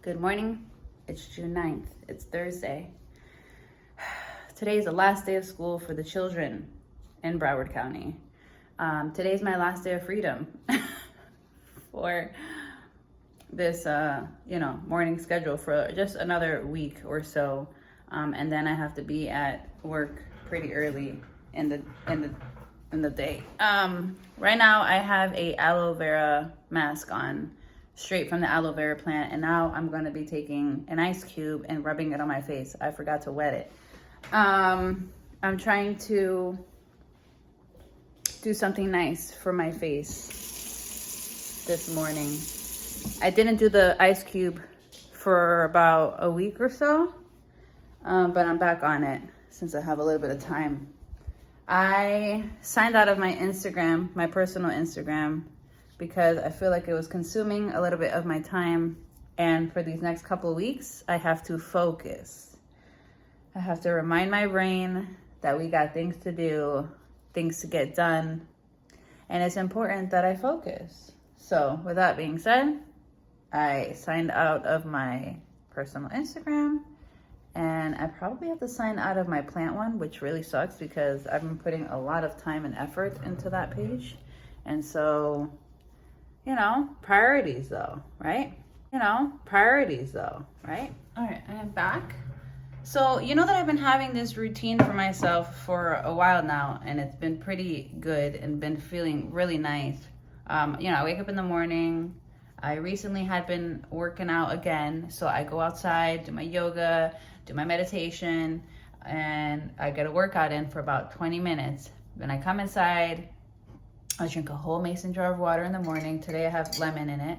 Good morning. It's June 9th. It's Thursday. Today is the last day of school for the children in Broward County. Today's my last day of freedom for this, morning schedule for just another week or so. And then I have to be at work pretty early in the day. Right now I have a aloe vera mask on, straight from the aloe vera plant, and now I'm going to be taking an ice cube and rubbing it on my face. I forgot to wet it. I'm trying to do something nice for my face this morning. I didn't do the ice cube for about a week or so, but I'm back on it since I have a little bit of time. I signed out of my Instagram, my personal Instagram, because I feel like it was consuming a little bit of my time. And for these next couple of weeks, I have to focus. I have to remind my brain that we got things to do, things to get done. And it's important that I focus. So with that being said, I signed out of my personal Instagram. And I probably have to sign out of my plant one, which really sucks because I've been putting a lot of time and effort into that page. And so, priorities though, right? Priorities though, right? All right, I am back. So, you know that I've been having this routine for myself for a while now, and it's been pretty good and been feeling really nice. I wake up in the morning. I recently had been working out again. So I go outside, do my yoga, do my meditation, and I get a workout in for about 20 minutes. Then I come inside. I drink a whole mason jar of water in the morning. Today I have lemon in it.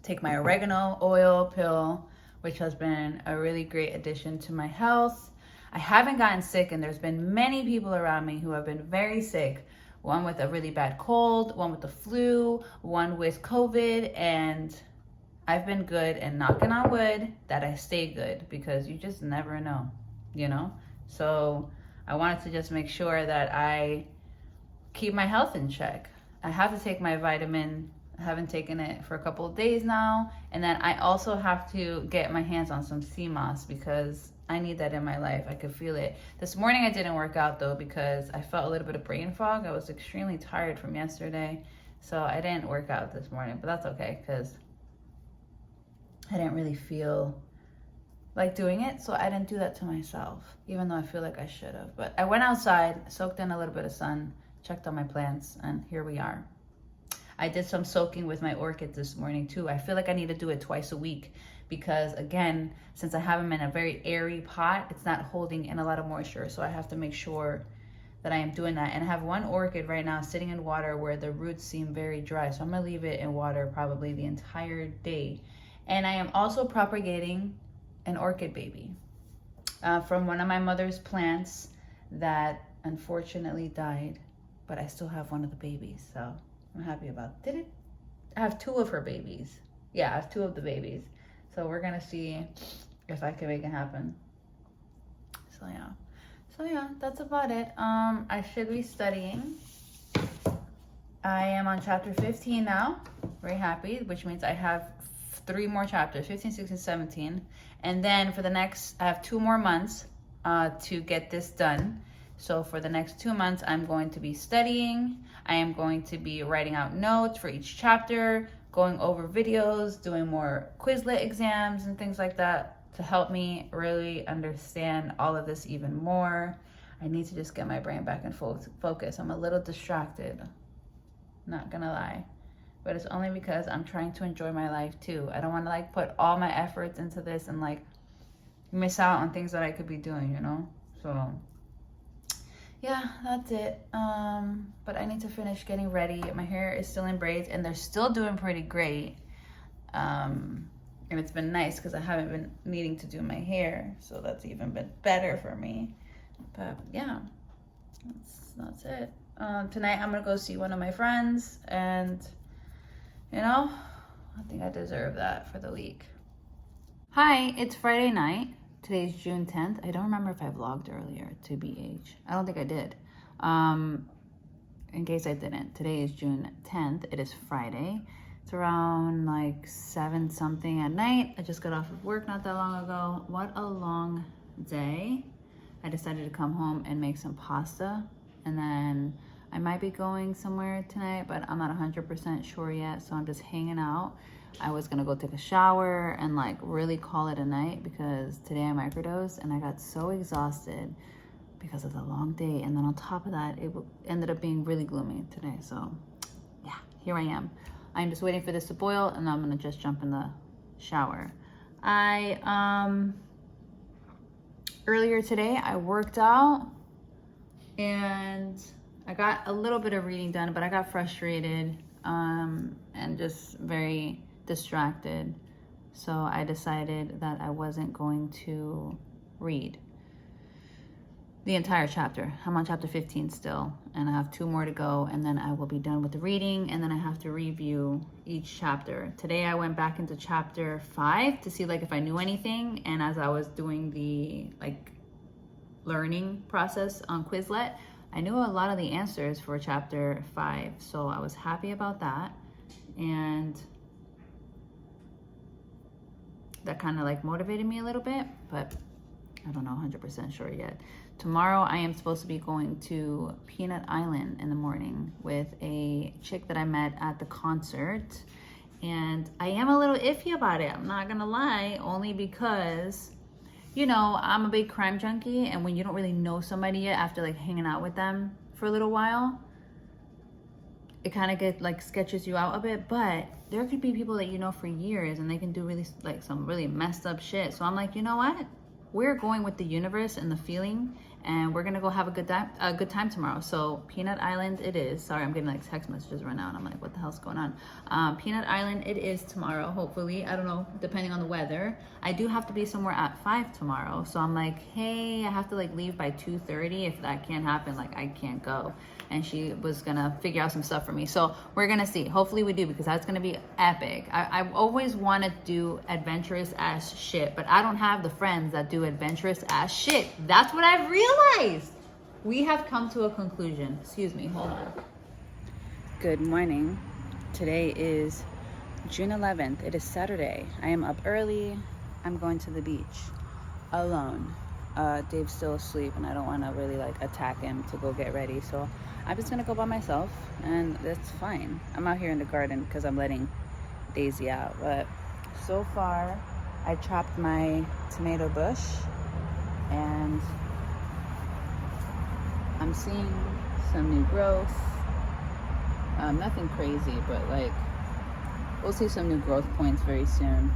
Take my oregano oil pill, which has been a really great addition to my health. I haven't gotten sick, and there's been many people around me who have been very sick. One with a really bad cold, one with the flu, one with COVID, and I've been good, and knocking on wood that I stay good, because you just never know, So I wanted to just make sure that I keep my health in check. I have to take my vitamin. I haven't taken it for a couple of days now. And then I also have to get my hands on some sea moss because I need that in my life. I could feel it. This morning I didn't work out though because I felt a little bit of brain fog. I was extremely tired from yesterday. So I didn't work out this morning, but that's okay because I didn't really feel like doing it. So I didn't do that to myself, even though I feel like I should have. But I went outside, soaked in a little bit of sun, checked on my plants, and here we are. I did some soaking with my orchids this morning too. I feel like I need to do it twice a week because, again, since I have them in a very airy pot, it's not holding in a lot of moisture. So I have to make sure that I am doing that. And I have one orchid right now sitting in water where the roots seem very dry. So I'm gonna leave it in water probably the entire day. And I am also propagating an orchid baby from one of my mother's plants that unfortunately died, but I still have one of the babies, so I'm happy about it. I have two of her babies. Yeah, I have two of the babies. So we're gonna see if I can make it happen. So yeah, that's about it. I should be studying. I am on chapter 15 now. Very happy, which means I have 3 more chapters, 15, 16, 17. And then for the next, I have 2 more months to get this done. So for the next 2 months, I'm going to be studying. I am going to be writing out notes for each chapter, going over videos, doing more Quizlet exams and things like that to help me really understand all of this even more. I need to just get my brain back in full focus. I'm a little distracted, not gonna lie. But it's only because I'm trying to enjoy my life too. I don't want to put all my efforts into this and miss out on things that I could be doing, So yeah, that's it. But I need to finish getting ready. My hair is still in braids and they're still doing pretty great. And it's been nice because I haven't been needing to do my hair. So that's even been better for me. But yeah, that's it. Tonight I'm gonna go see one of my friends, and I think I deserve that for the week. Hi, it's Friday night. Today's June 10th. I don't remember if I vlogged earlier, to BH. I don't think I did. In case I didn't, today is June 10th. It is Friday. It's around like 7 something at night. I just got off of work not that long ago. What a long day. I decided to come home and make some pasta, and then I might be going somewhere tonight, but I'm not 100% sure yet, so I'm just hanging out. I was gonna go take a shower and like really call it a night because today I microdosed and I got so exhausted because of the long day, and then on top of that, it ended up being really gloomy today. So yeah, here I am. I'm just waiting for this to boil, and I'm gonna just jump in the shower. Earlier today, I worked out and I got a little bit of reading done, but I got frustrated and just very distracted. So I decided that I wasn't going to read the entire chapter. I'm on chapter 15 still, and I have 2 more to go, and then I will be done with the reading, and then I have to review each chapter. Today I went back into chapter 5 to see like if I knew anything, and as I was doing the like learning process on Quizlet, I knew a lot of the answers for chapter 5, so I was happy about that, and that kind of like motivated me a little bit, but I don't know 100% sure yet. Tomorrow I am supposed to be going to Peanut Island in the morning with a chick that I met at the concert, and I am a little iffy about it, I'm not gonna lie, only because, you know, I'm a big crime junkie, and when you don't really know somebody yet after like hanging out with them for a little while, it kind of sketches you out a bit. But there could be people that you know for years and they can do really like some really messed up shit. So I'm like, you know what? We're going with the universe and the feeling, and we're gonna go have a good time tomorrow. So Peanut Island it is. Sorry, I'm getting like text messages right now, and I'm like, what the hell's going on? Peanut Island it is tomorrow, hopefully. I don't know, depending on the weather. I do have to be somewhere at 5 tomorrow, so I'm like, hey, I have to like leave by 2:30. If that can't happen, like I can't go. And she was gonna figure out some stuff for me, so we're gonna see. Hopefully we do, because that's gonna be epic. I always want to do adventurous ass shit, but I don't have the friends that do adventurous ass shit. That's what I've realized. We have come to a conclusion. Excuse me, hold on. Good morning. Today is June 11th. It is Saturday. I am up early. I'm going to the beach alone. Dave's still asleep, and I don't want to really like attack him to go get ready, so I'm just gonna go by myself, and that's fine. I'm out here in the garden because I'm letting Daisy out, but so far I chopped my tomato bush, and I'm seeing some new growth. Nothing crazy, but like we'll see some new growth points very soon.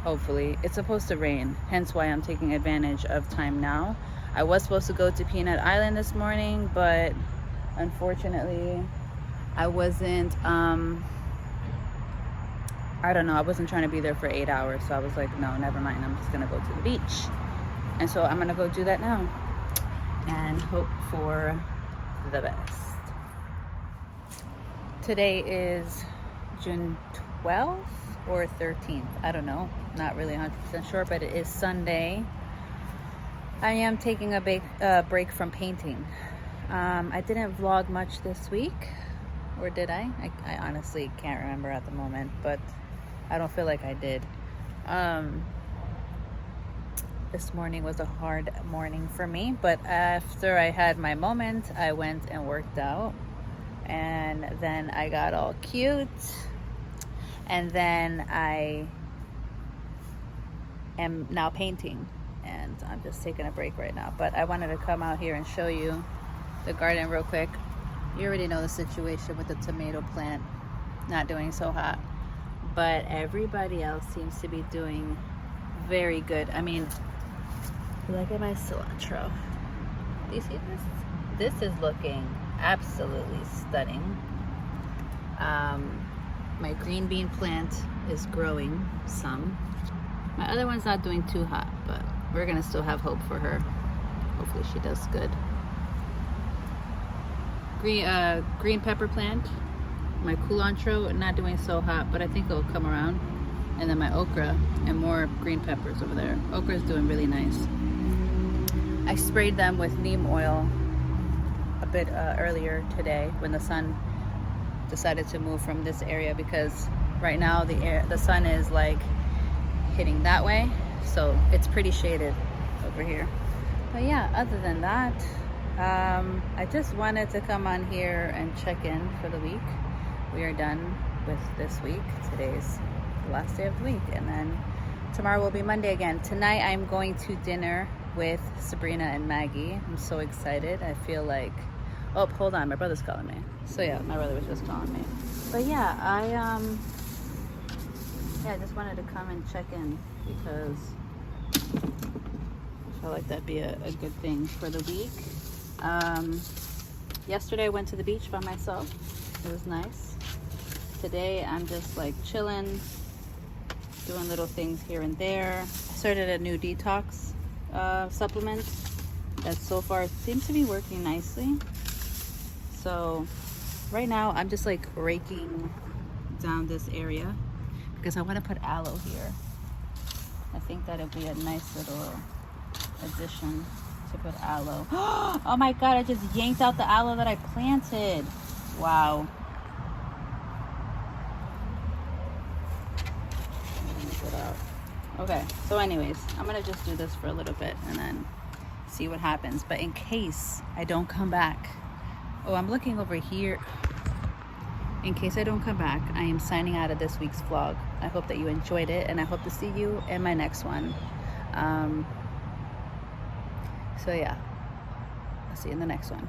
Hopefully. It's supposed to rain, hence why I'm taking advantage of time now. I was supposed to go to Peanut Island this morning, but unfortunately I wasn't I don't know, I wasn't trying to be there for 8 hours, so I was like, no, never mind, I'm just gonna go to the beach. And so I'm gonna go do that now and hope for the best. Today is June 12th or 13th, I don't know, not really 100% sure, but it is Sunday. I am taking a break from painting. I didn't vlog much this week, or did I? I honestly can't remember at the moment, but I don't feel like I did. This morning was a hard morning for me, but after I had my moment, I went and worked out, and then I got all cute, and then I am now painting, and I'm just taking a break right now. But I wanted to come out here and show you the garden real quick. You already know the situation with the tomato plant not doing so hot, but everybody else seems to be doing very good. I mean, look at my cilantro. Do you see this? This is looking absolutely stunning. My green bean plant is growing some. My other one's not doing too hot, but we're gonna still have hope for her. Hopefully she does good. Green pepper plant, my cilantro, not doing so hot, but I think it'll come around. And then my okra and more green peppers over there. Okra is doing really nice. I sprayed them with neem oil a bit earlier today when the sun decided to move from this area because right now the sun is like hitting that way, so it's pretty shaded over here. But yeah, other than that, I just wanted to come on here and check in for the week. We are done with this week. Today's the last day of the week, and then tomorrow will be Monday again. Tonight I'm going to dinner with Sabrina and Maggie. I'm so excited. I feel like, oh, hold on, my brother's calling me. So yeah, my brother was just calling me. But yeah, I just wanted to come and check in because I felt like that'd be a good thing for the week. Yesterday I went to the beach by myself. It was nice. Today I'm just like chilling, doing little things here and there. I started a new detox supplement that so far seems to be working nicely. So right now I'm just like raking down this area because I want to put aloe here. I think that'll be a nice little addition to put aloe. Oh my god, I just yanked out the aloe that I planted. Wow. Okay, so anyways, I'm gonna just do this for a little bit and then see what happens. But in case I don't come back, oh, I'm looking over here. In case I don't come back, I am signing out of this week's vlog. I hope that you enjoyed it, and I hope to see you in my next one. So yeah, I'll see you in the next one.